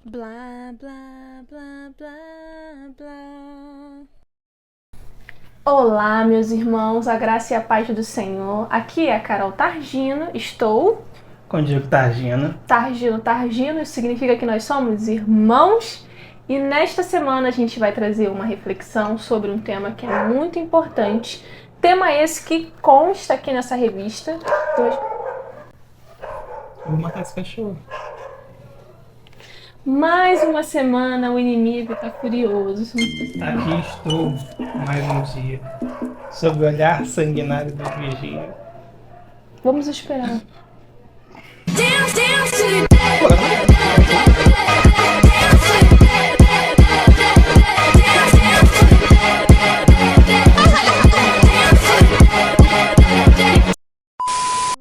Blá, blá, blá, blá, blá. Olá, meus irmãos, a graça e a paz do Senhor. Aqui é a Carol Targino, estou... Com Diego Targino. Targino, isso significa que nós somos irmãos. E nesta semana a gente vai trazer uma reflexão sobre um tema que é muito importante. Tema esse que consta aqui nessa revista. Vou matar esse cachorro. Mais uma semana, o inimigo tá furioso. Aqui estou, mais um dia, sob o olhar sanguinário do vigia. Vamos esperar.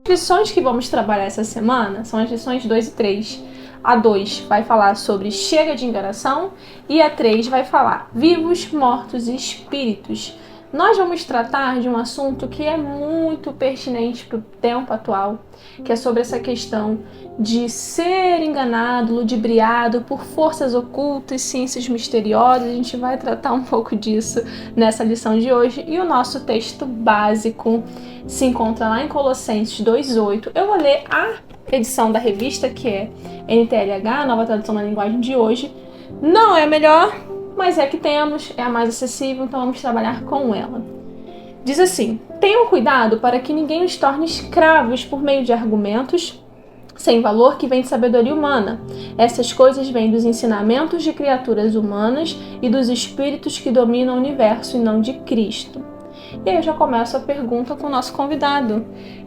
As lições que vamos trabalhar essa semana são as lições 2 e 3. A 2 vai falar sobre chega de enganação e a 3 vai falar vivos, mortos e espíritos. Nós vamos tratar de um assunto que é muito pertinente para o tempo atual, que é sobre essa questão de ser enganado, ludibriado por forças ocultas, ciências misteriosas. A gente vai tratar um pouco disso nessa lição de hoje. E o nosso texto básico se encontra lá em Colossenses 2:8. Eu vou ler a edição da revista, que é NTLH, Nova Tradução na Linguagem de Hoje. Não é a melhor, mas é a que temos, é a mais acessível, então vamos trabalhar com ela. Diz assim: tenham cuidado para que ninguém os torne escravos por meio de argumentos sem valor que vem de sabedoria humana. Essas coisas vêm dos ensinamentos de criaturas humanas e dos espíritos que dominam o universo e não de Cristo. E aí eu já começo a pergunta com o nosso convidado.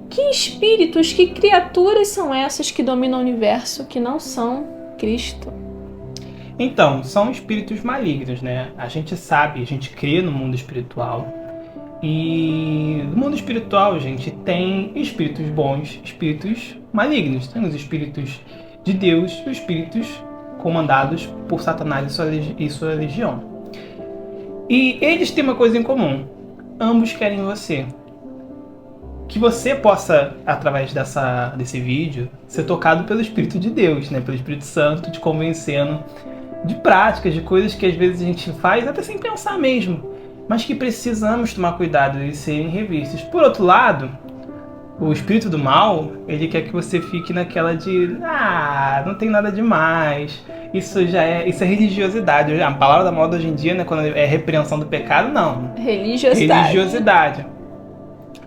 Que espíritos, que criaturas são essas que dominam o universo que não são Cristo? Então, são espíritos malignos, né? A gente sabe, a gente crê no mundo espiritual. E no mundo espiritual, gente, tem espíritos bons, espíritos malignos. Tem os espíritos de Deus e os espíritos comandados por Satanás e sua legião. E eles têm uma coisa em comum. Ambos querem você. Que você possa, através desse vídeo, ser tocado pelo Espírito de Deus, né? Pelo Espírito Santo, te convencendo de práticas, de coisas que às vezes a gente faz até sem pensar mesmo, mas que precisamos tomar cuidado de serem revistas. Por outro lado, o espírito do mal, ele quer que você fique naquela de não tem nada demais, isso é religiosidade. A palavra da moda hoje em dia, né, quando é repreensão do pecado, não. Religiosidade.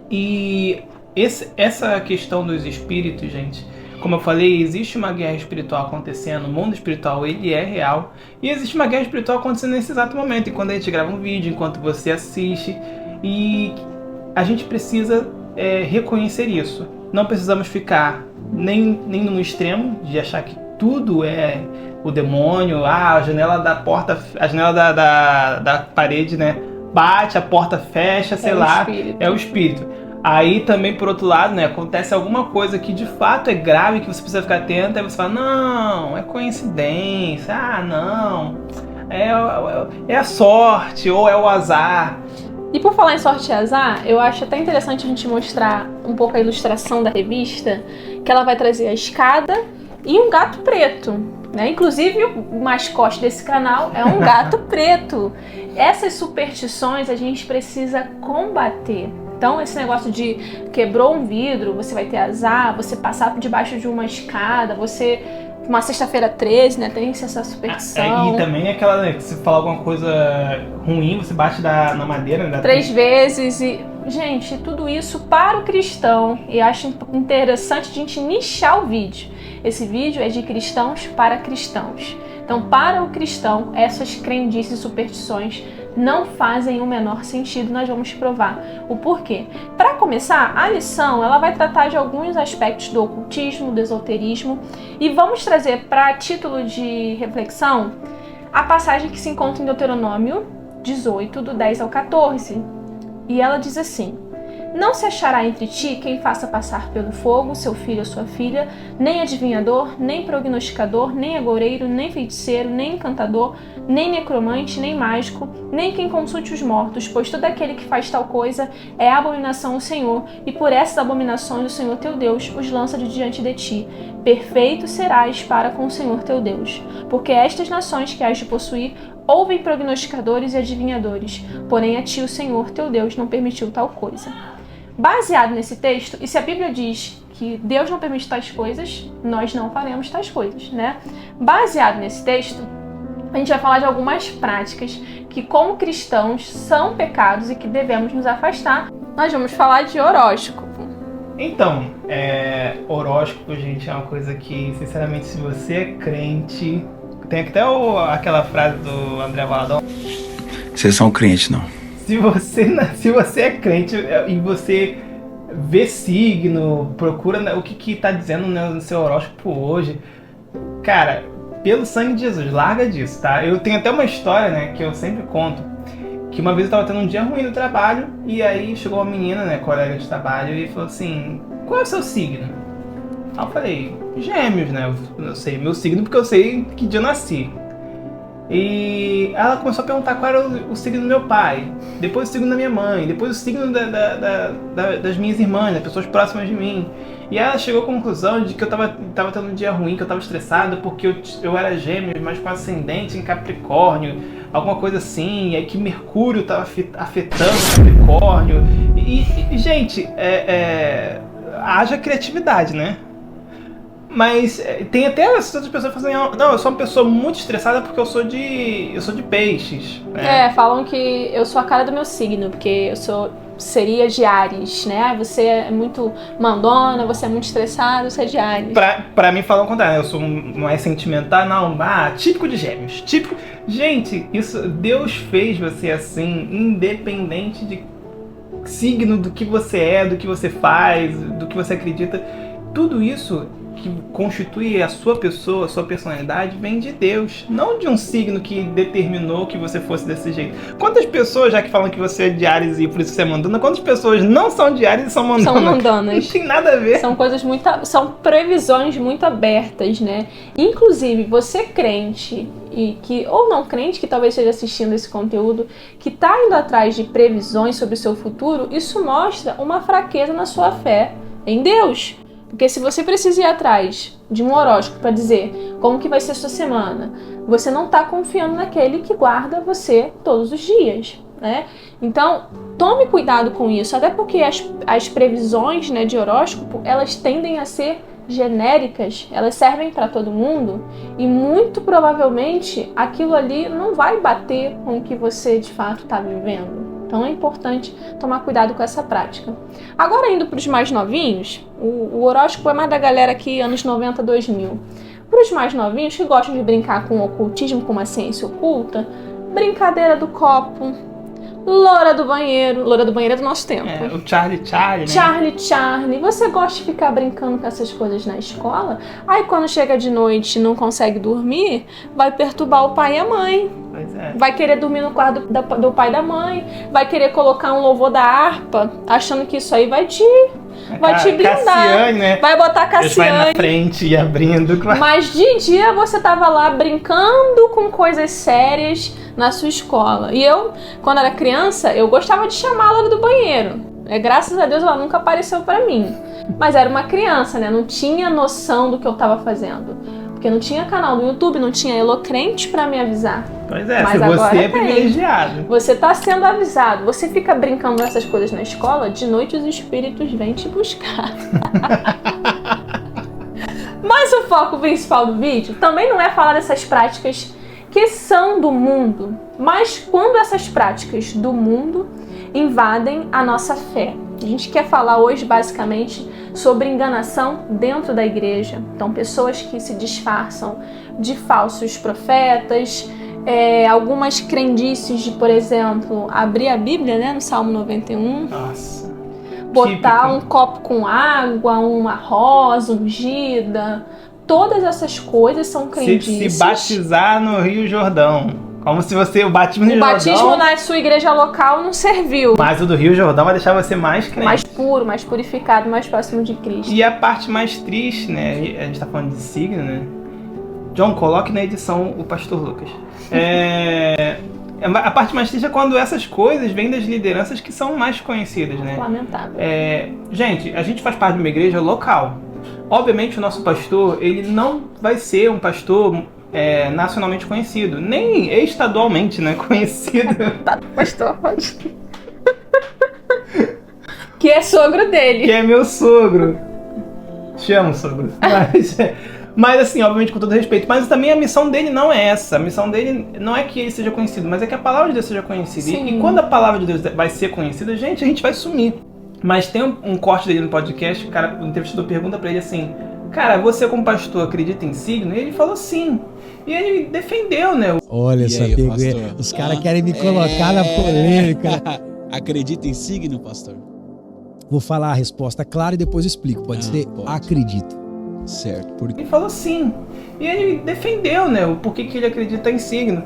E essa questão dos espíritos, gente, como eu falei, existe uma guerra espiritual acontecendo, o mundo espiritual ele é real, e existe uma guerra espiritual acontecendo nesse exato momento, enquanto a gente grava um vídeo, enquanto você assiste, e a gente precisa reconhecer isso. Não precisamos ficar nem num extremo de achar que tudo é o demônio, a janela da porta, a janela da parede, né, bate, a porta fecha, sei lá, é o espírito. Aí também, por outro lado, né, acontece alguma coisa que de fato é grave, que você precisa ficar atento, aí você fala, não, é coincidência, não, é a sorte, ou é o azar. E por falar em sorte e azar, eu acho até interessante a gente mostrar um pouco a ilustração da revista, que ela vai trazer a escada e um gato preto, né? Inclusive o mascote desse canal é um gato preto. Essas superstições a gente precisa combater. Então, esse negócio de quebrou um vidro, você vai ter azar, você passar por debaixo de uma escada, você... Uma sexta-feira 13, né? Tem essa superstição. E também aquela, né, que se falar alguma coisa ruim, você bate na madeira, né? 3 vezes e... Gente, tudo isso para o cristão. E acho interessante a gente nichar o vídeo. Esse vídeo é de cristãos para cristãos. Então, para o cristão, essas crendices e superstições não fazem o menor sentido. Nós vamos provar o porquê. Para começar, a lição ela vai tratar de alguns aspectos do ocultismo, do esoterismo, e vamos trazer para título de reflexão a passagem que se encontra em Deuteronômio 18, do 10 ao 14. E ela diz assim: não se achará entre ti quem faça passar pelo fogo seu filho ou sua filha, nem adivinhador, nem prognosticador, nem agoureiro, nem feiticeiro, nem encantador, nem necromante, nem mágico, nem quem consulte os mortos, pois todo aquele que faz tal coisa é abominação ao Senhor, e por essas abominações o Senhor teu Deus os lança de diante de ti. perfeito serás para com o Senhor teu Deus, porque estas nações que hás de possuir ouvem prognosticadores e adivinhadores, porém a ti o Senhor teu Deus não permitiu tal coisa. Baseado nesse texto, e se a Bíblia diz que Deus não permite tais coisas, nós não faremos tais coisas, né? Baseado nesse texto, a gente vai falar de algumas práticas que, como cristãos, são pecados e que devemos nos afastar. Nós vamos falar de horóscopo. Então, horóscopo, gente, é uma coisa que, sinceramente, se você é crente... Tem até aquela frase do André Valadão. Vocês são crentes, não? Se você é crente e você vê signo, procura o que tá dizendo no seu horóscopo hoje, cara, pelo sangue de Jesus, larga disso, tá? Eu tenho até uma história, né, que eu sempre conto, que uma vez eu tava tendo um dia ruim no trabalho, e aí chegou uma menina, né, colega de trabalho, e falou assim, qual é o seu signo? Aí eu falei, Gêmeos, né, eu sei meu signo porque eu sei que dia eu nasci. E ela começou a perguntar qual era o signo do meu pai, depois o signo da minha mãe, depois o signo das minhas irmãs, das pessoas próximas de mim. E ela chegou à conclusão de que eu tava tendo um dia ruim, que eu tava estressado porque eu era Gêmeos, mas com ascendente em Capricórnio, alguma coisa assim, e aí que Mercúrio tava afetando Capricórnio. E gente, haja criatividade, né? Mas tem até essas outras pessoas que falam assim, não, eu sou uma pessoa muito estressada porque eu sou de peixes. Né? Falam que eu sou a cara do meu signo, porque seria de Áries, né? Você é muito mandona, você é muito estressado, você é de Áries. Pra mim falam o contrário, né? Eu sou mais sentimental, típico de Gêmeos. Típico. Gente, Deus fez você assim, independente de signo, do que você é, do que você faz, do que você acredita. Tudo isso que constitui a sua pessoa, a sua personalidade, vem de Deus, não de um signo que determinou que você fosse desse jeito. Quantas pessoas, já que falam que você é de Áries e por isso que você é mandona, quantas pessoas não são de Áries e são mandonas? São mandonas. Não tem nada a ver. São previsões muito abertas, né? Inclusive, você crente ou não crente, que talvez esteja assistindo esse conteúdo, que está indo atrás de previsões sobre o seu futuro, isso mostra uma fraqueza na sua fé em Deus. Porque se você precisa ir atrás de um horóscopo para dizer como que vai ser a sua semana, você não está confiando naquele que guarda você todos os dias, né? Então, tome cuidado com isso, até porque as previsões, né, de horóscopo, elas tendem a ser genéricas, elas servem para todo mundo e muito provavelmente aquilo ali não vai bater com o que você de fato está vivendo. Então é importante tomar cuidado com essa prática. Agora, indo para os mais novinhos, o horóscopo é mais da galera aqui, anos 90, 2000. Para os mais novinhos que gostam de brincar com o ocultismo, com uma ciência oculta, brincadeira do copo, loura do banheiro é do nosso tempo. O Charlie, né? Charlie. Você gosta de ficar brincando com essas coisas na escola? Aí quando chega de noite e não consegue dormir, vai perturbar o pai e a mãe. Pois é. Vai querer dormir no quarto do pai e da mãe. Vai querer colocar um louvor da harpa, achando que isso aí vai te blindar. Cassiane, né? Vai botar Cassiane. Vai na frente e abrindo. Mas de dia você tava lá brincando com coisas sérias na sua escola. E eu, quando era criança, eu gostava de chamar a loura do banheiro. Graças a Deus ela nunca apareceu pra mim. Mas era uma criança, né? Não tinha noção do que eu tava fazendo. Porque não tinha canal no YouTube, não tinha Elocrente pra me avisar. Pois é, mas se você é privilegiado. Você tá sendo avisado. Você fica brincando essas coisas na escola, de noite os espíritos vêm te buscar. Mas o foco principal do vídeo também não é falar dessas práticas que são do mundo, mas quando essas práticas do mundo invadem a nossa fé. A gente quer falar hoje basicamente sobre enganação dentro da igreja. Então, pessoas que se disfarçam de falsos profetas, algumas crendices de, por exemplo, abrir a Bíblia, né, no Salmo 91. Nossa. Botar um copo com água, uma rosa ungida. Todas essas coisas são crendices. Se batizar no Rio Jordão. Como se o batismo no Rio Jordão... O batismo na sua igreja local não serviu. Mas o do Rio Jordão vai deixar você mais crente. Mais puro, mais purificado, mais próximo de Cristo. E a parte mais triste, né? A gente tá falando de signo, né? John, coloque na edição o Pastor Lucas. A parte mais triste é quando essas coisas vêm das lideranças que são mais conhecidas, né? Lamentável. Gente, a gente faz parte de uma igreja local. obviamente o nosso pastor, ele não vai ser um pastor nacionalmente conhecido, nem estadualmente, né, conhecido. Tá, pastor, pode. Que é sogro dele. Que é meu sogro. Te amo, sogro. Mas assim, obviamente com todo respeito. Mas também a missão dele não é essa. A missão dele não é que ele seja conhecido, mas é que a palavra de Deus seja conhecida. E quando a palavra de Deus vai ser conhecida, a gente vai sumir. Mas tem um corte dele no podcast, o entrevistador pergunta pra ele assim: cara, você como pastor acredita em signo? E ele falou sim. E ele defendeu, né? Olha só, os caras querem me colocar na polêmica. Acredita em signo, pastor? Vou falar a resposta clara e depois explico. Pode ser? Pode. Acredito. Certo. Porque... Ele falou sim. E ele defendeu, né, o porquê que ele acredita em signo.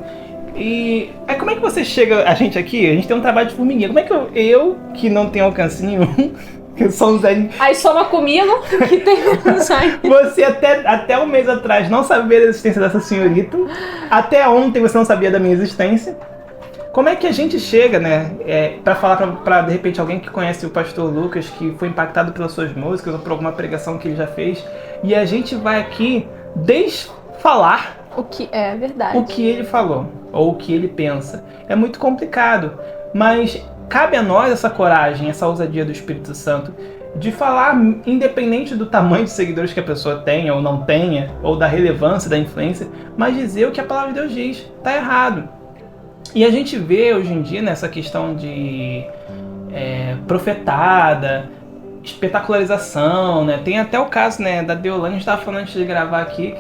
E aí como é que você chega, a gente aqui, a gente tem um trabalho de formiguinha, como é que eu que não tenho alcance nenhum, que eu sou um Zé... Aí soma comigo, que tem Você até um mês atrás não sabia da existência dessa senhorita, até ontem você não sabia da minha existência. Como é que a gente chega, né, pra falar pra de repente alguém que conhece o pastor Lucas, que foi impactado pelas suas músicas ou por alguma pregação que ele já fez, e a gente vai aqui desfalar o que é verdade, o que ele falou ou o que ele pensa. É muito complicado, mas cabe a nós essa coragem, essa ousadia do Espírito Santo de falar, independente do tamanho de seguidores que a pessoa tenha ou não tenha, ou da relevância, da influência, mas dizer o que a palavra de Deus diz. Tá errado. E a gente vê hoje em dia nessa questão de profetada, espetacularização, né? Tem até o caso, né, da Deolane, a gente estava falando antes de gravar aqui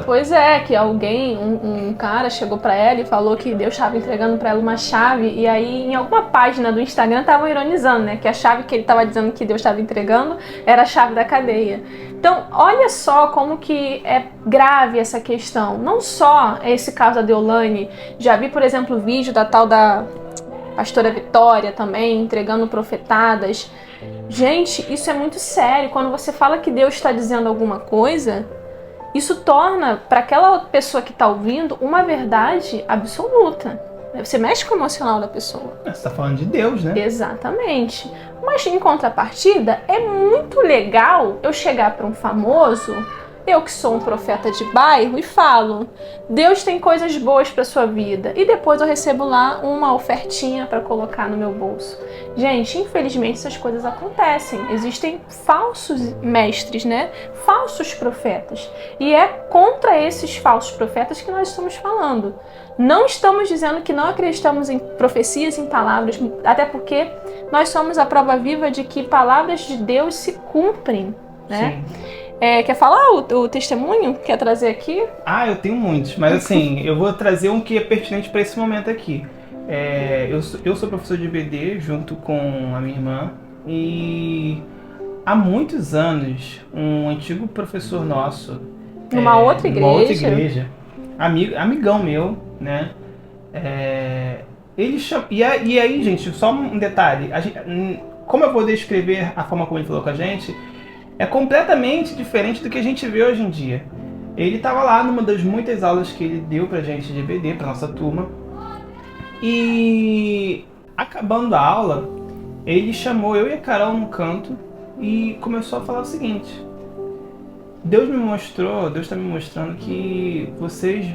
Pois é, que alguém, um cara chegou pra ela e falou que Deus estava entregando pra ela uma chave, e aí em alguma página do Instagram estavam ironizando, né, que a chave que ele estava dizendo que Deus estava entregando era a chave da cadeia. Então, olha só como que é grave essa questão. Não só esse caso da Deolane, já vi, por exemplo, o vídeo da tal da pastora Vitória também, entregando profetadas. Gente, isso é muito sério. Quando você fala que Deus está dizendo alguma coisa, isso torna para aquela pessoa que está ouvindo uma verdade absoluta. Você mexe com o emocional da pessoa. Você está falando de Deus, né? Exatamente. Mas em contrapartida, é muito legal eu chegar para um famoso, eu que sou um profeta de bairro, e falo: Deus tem coisas boas para sua vida. E depois eu recebo lá uma ofertinha para colocar no meu bolso. Gente, infelizmente essas coisas acontecem. Existem falsos mestres, né? Falsos profetas. E é contra esses falsos profetas que nós estamos falando. Não estamos dizendo que não acreditamos em profecias, em palavras, até porque nós somos a prova viva de que palavras de Deus se cumprem, né? Sim. Quer falar o testemunho? Quer trazer aqui? Ah, eu tenho muitos, mas assim, eu vou trazer um que é pertinente para esse momento aqui. Eu sou professor de EBD junto com a minha irmã, e há muitos anos um antigo professor nosso, numa outra igreja, amigão meu, né? Ele chama, e aí, gente, só um detalhe, como eu vou descrever a forma como ele falou com a gente, é completamente diferente do que a gente vê hoje em dia. Ele estava lá numa das muitas aulas que ele deu pra gente de EBD, pra nossa turma. E acabando a aula, ele chamou eu e a Carol num canto e começou a falar o seguinte: Deus está me mostrando que vocês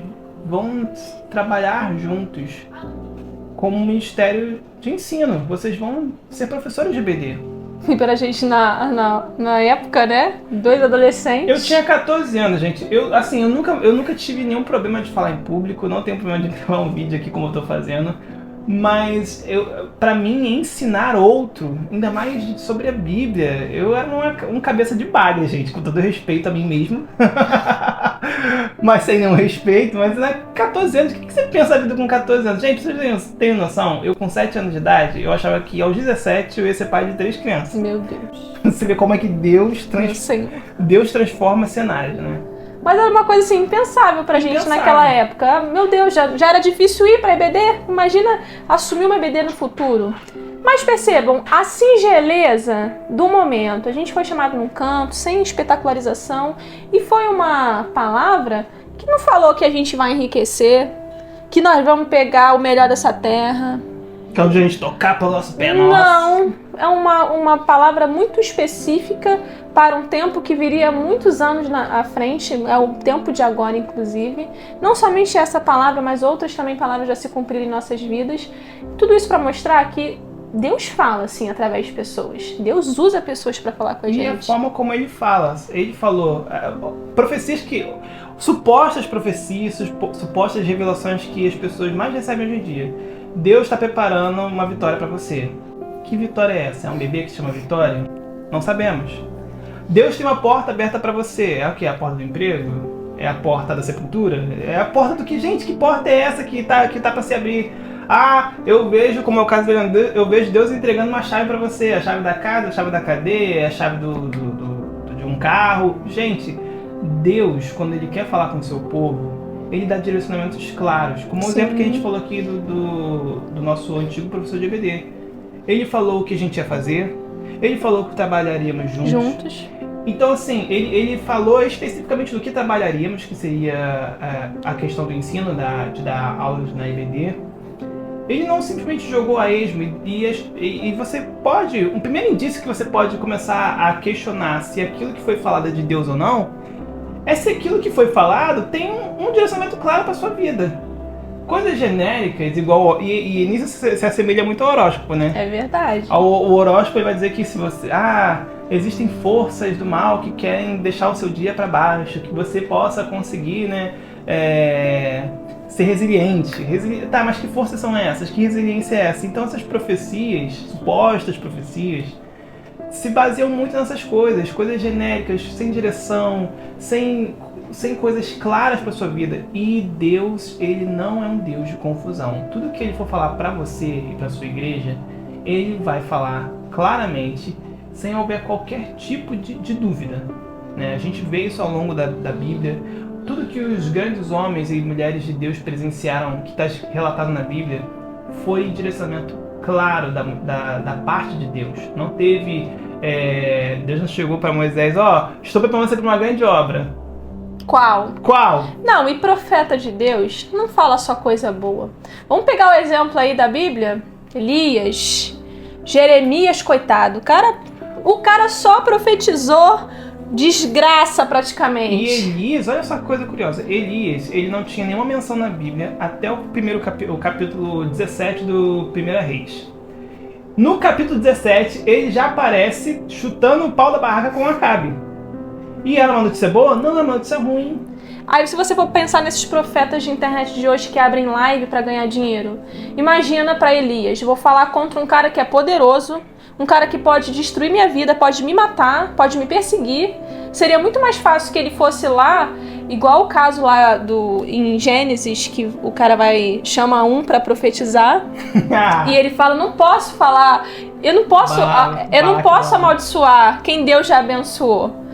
vão trabalhar juntos como um ministério de ensino. Vocês vão ser professores de EBD. E pra gente na época, né? 2 adolescentes. Eu tinha 14 anos, gente. Eu nunca tive nenhum problema de falar em público. Não tenho problema de gravar um vídeo aqui como eu tô fazendo. Mas pra mim, ensinar outro, ainda mais sobre a Bíblia, eu era um cabeça de bagre, gente, com todo respeito a mim mesmo. Mas sem nenhum respeito. Mas, né, 14 anos, o que você pensa da vida com 14 anos? Gente, vocês têm noção? Eu com 7 anos de idade, eu achava que aos 17 eu ia ser pai de 3 crianças. Meu Deus. Você vê como é que Deus transforma cenários, né? Mas era uma coisa assim, impensável pra gente naquela época. Meu Deus, já era difícil ir pra EBD. Imagina assumir uma EBD no futuro. Mas percebam, a singeleza do momento. A gente foi chamado num canto, sem espetacularização. E foi uma palavra que não falou que a gente vai enriquecer, que nós vamos pegar o melhor dessa terra. Que é onde a gente tocar pelo nosso pé, Não, uma palavra muito específica para um tempo que viria muitos anos à frente, é o tempo de agora, inclusive. Não somente essa palavra, mas outras também palavras já se cumpriram em nossas vidas. Tudo isso para mostrar que Deus fala, assim, através de pessoas. Deus usa pessoas para falar com a gente. E a forma como ele fala. Ele falou profecias que... Supostas profecias, supostas revelações que as pessoas mais recebem hoje em dia. Deus está preparando uma vitória para você. Que vitória é essa? É um bebê que se chama Vitória? Não sabemos. Deus tem uma porta aberta para você. É o quê? A porta do emprego? É a porta da sepultura? É a porta do que? Gente, que porta é essa que tá para se abrir? Ah, eu vejo, como é o caso do eu vejo Deus entregando uma chave para você. A chave da casa, a chave da cadeia, a chave de um carro. Gente, Deus, quando Ele quer falar com o seu povo, Ele dá direcionamentos claros. Como o exemplo que a gente falou aqui do nosso antigo professor de EBD. Ele falou o que a gente ia fazer. Ele falou que trabalharíamos juntos. Então, assim, ele falou especificamente do que trabalharíamos, que seria a questão do ensino, de dar aulas na EBD. Ele não simplesmente jogou a esmo e você pode... Um primeiro indício que você pode começar a questionar se aquilo que foi falado é de Deus ou não, é se aquilo que foi falado tem um direcionamento claro para sua vida. Coisas genéricas, igual... E nisso se assemelha muito ao horóscopo, né? É verdade. O horóscopo ele vai dizer que se você... existem forças do mal que querem deixar o seu dia para baixo, que você possa conseguir, né? Ser resiliente. Tá, mas que forças são essas? Que resiliência é essa? Então essas profecias, supostas profecias, se baseiam muito nessas coisas genéricas, sem direção, sem coisas claras para sua vida. E Deus, Ele não é um Deus de confusão. Tudo que Ele for falar para você e para sua igreja, Ele vai falar claramente, sem houver qualquer tipo de dúvida, né? A gente vê isso ao longo da Bíblia. Tudo que os grandes homens e mulheres de Deus presenciaram, que está relatado na Bíblia, foi direcionamento claro da parte de Deus. Não teve... Deus não chegou para Moisés, estou preparando você para uma grande obra. Qual? Não, e profeta de Deus não fala só coisa boa. Vamos pegar o exemplo aí da Bíblia? Elias, Jeremias, coitado. O cara só profetizou desgraça praticamente. E Elias, olha só que coisa curiosa. Elias, ele não tinha nenhuma menção na Bíblia até o capítulo 17 do 1 Reis. No capítulo 17, ele já aparece chutando o pau da barraca com Acabe. E era uma notícia boa? Não, era uma notícia ruim. Aí se você for pensar nesses profetas de internet de hoje que abrem live para ganhar dinheiro, imagina para Elias, vou falar contra um cara que é poderoso, um cara que pode destruir minha vida, pode me matar, pode me perseguir. Seria muito mais fácil que ele fosse lá, igual o caso lá em Gênesis, que o cara chama um para profetizar e ele fala, não posso falar, eu não posso amaldiçoar quem Deus já abençoou.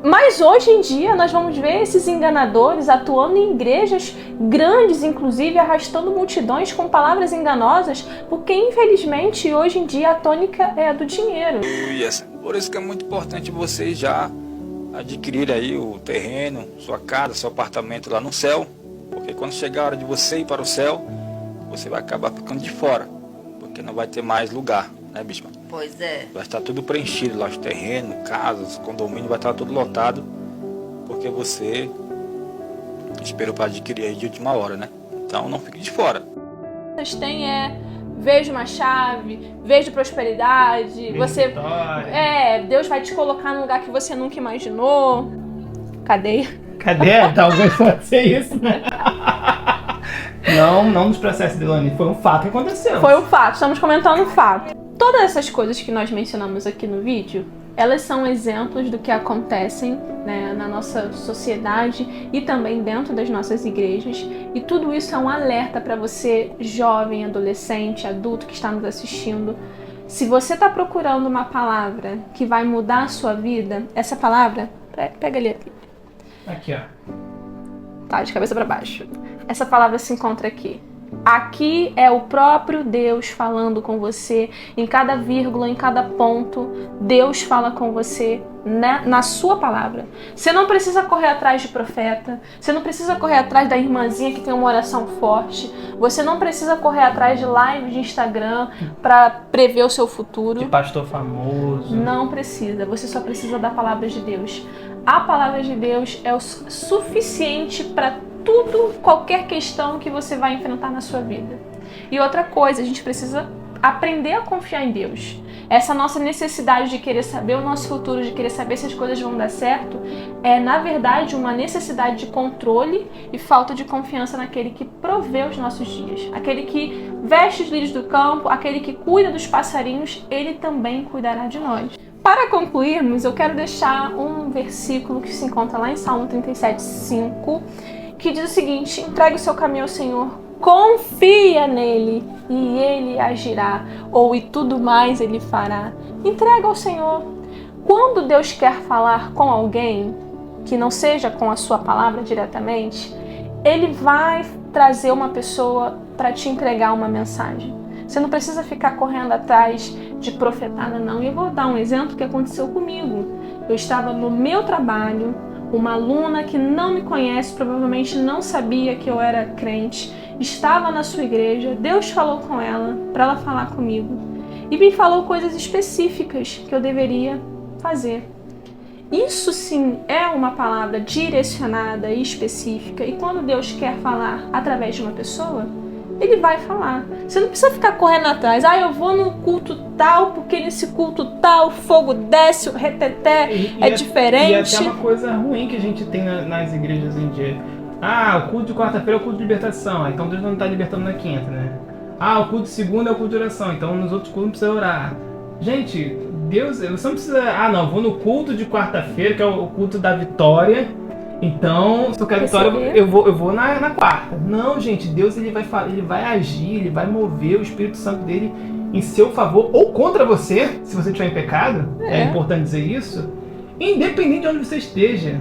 Mas hoje em dia nós vamos ver esses enganadores atuando em igrejas grandes, inclusive arrastando multidões com palavras enganosas, porque infelizmente hoje em dia a tônica é a do dinheiro. Por isso que é muito importante vocês já adquirir aí o terreno, sua casa, seu apartamento lá no céu, porque quando chegar a hora de você ir para o céu, você vai acabar ficando de fora, porque não vai ter mais lugar, né, Bispa? Pois é. Vai estar tudo preenchido lá, os terrenos, casas, condomínio, vai estar tudo lotado, porque você esperou para adquirir aí de última hora, né? Então não fique de fora. Vocês têm vejo uma chave, vejo prosperidade, você Deus vai te colocar num lugar que você nunca imaginou. Cadê? Talvez pode ser isso, né? Não nos processos, Delane. Foi um fato que aconteceu. Foi um fato, estamos comentando um fato. Todas essas coisas que nós mencionamos aqui no vídeo, elas são exemplos do que acontecem, né, na nossa sociedade e também dentro das nossas igrejas. E tudo isso é um alerta para você, jovem, adolescente, adulto que está nos assistindo. Se você está procurando uma palavra que vai mudar a sua vida, essa palavra, pega ali. Aqui, ó. Tá, de cabeça para baixo. Essa palavra se encontra aqui. Aqui é o próprio Deus falando com você, em cada vírgula, em cada ponto, Deus fala com você na sua palavra. Você não precisa correr atrás de profeta, você não precisa correr atrás da irmãzinha que tem uma oração forte, você não precisa correr atrás de live de Instagram para prever o seu futuro. De pastor famoso. Não precisa, você só precisa da palavra de Deus. A palavra de Deus é o suficiente para tudo, qualquer questão que você vai enfrentar na sua vida. E outra coisa, a gente precisa aprender a confiar em Deus. Essa nossa necessidade de querer saber o nosso futuro, de querer saber se as coisas vão dar certo, é na verdade uma necessidade de controle e falta de confiança naquele que provê os nossos dias. Aquele que veste os lírios do campo, aquele que cuida dos passarinhos, ele também cuidará de nós. Para concluirmos, eu quero deixar um versículo que se encontra lá em Salmo 37:5, que diz o seguinte: entregue o seu caminho ao Senhor, confia nele e ele agirá, ou e tudo mais ele fará. Entrega ao Senhor. Quando Deus quer falar com alguém, que não seja com a sua palavra diretamente, ele vai trazer uma pessoa para te entregar uma mensagem. Você não precisa ficar correndo atrás de profetada, não. E eu vou dar um exemplo que aconteceu comigo. Eu estava no meu trabalho, uma aluna que não me conhece, provavelmente não sabia que eu era crente, estava na sua igreja, Deus falou com ela, para ela falar comigo, e me falou coisas específicas que eu deveria fazer. Isso sim é uma palavra direcionada e específica, e quando Deus quer falar através de uma pessoa, ele vai falar. Você não precisa ficar correndo atrás. Eu vou no culto tal, porque nesse culto tal o fogo desce, o reteté é diferente. E até uma coisa ruim que a gente tem nas igrejas hoje em dia. O culto de quarta-feira é o culto de libertação, então Deus não está libertando na quinta, né? O culto de segunda é o culto de oração, então nos outros cultos não precisa orar. Gente, Deus, você não precisa... não, vou no culto de quarta-feira, que é o culto da vitória. Então, se eu quero vitória, eu vou na quarta. Não, gente, Deus ele vai agir, ele vai mover o Espírito Santo dele em seu favor ou contra você, se você estiver em pecado. É importante dizer isso. Independente de onde você esteja,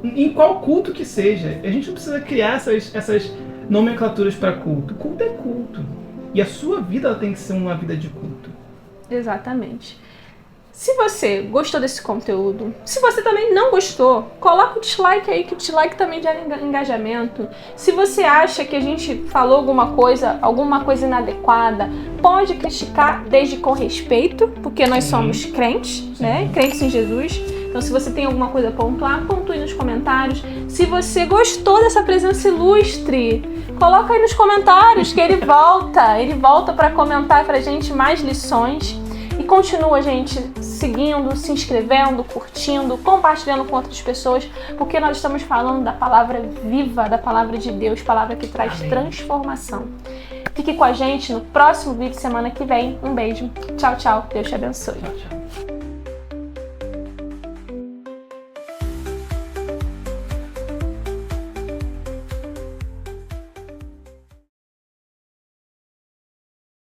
em qual culto que seja. A gente não precisa criar essas nomenclaturas para culto. Culto é culto. E a sua vida ela tem que ser uma vida de culto. Exatamente. Se você gostou desse conteúdo, se você também não gostou, coloca o dislike aí, que o dislike também gera engajamento. Se você acha que a gente falou alguma coisa inadequada, pode criticar desde com respeito, porque nós somos crentes, né? Crentes em Jesus. Então, se você tem alguma coisa a pontuar, pontue nos comentários. Se você gostou dessa presença ilustre, coloca aí nos comentários que ele volta para comentar pra gente mais lições. E continua, gente, seguindo, se inscrevendo, curtindo, compartilhando com outras pessoas, porque nós estamos falando da palavra viva, da palavra de Deus, palavra que traz transformação. Fique com a gente no próximo vídeo semana que vem. Um beijo. Tchau, tchau. Deus te abençoe. Tchau, tchau.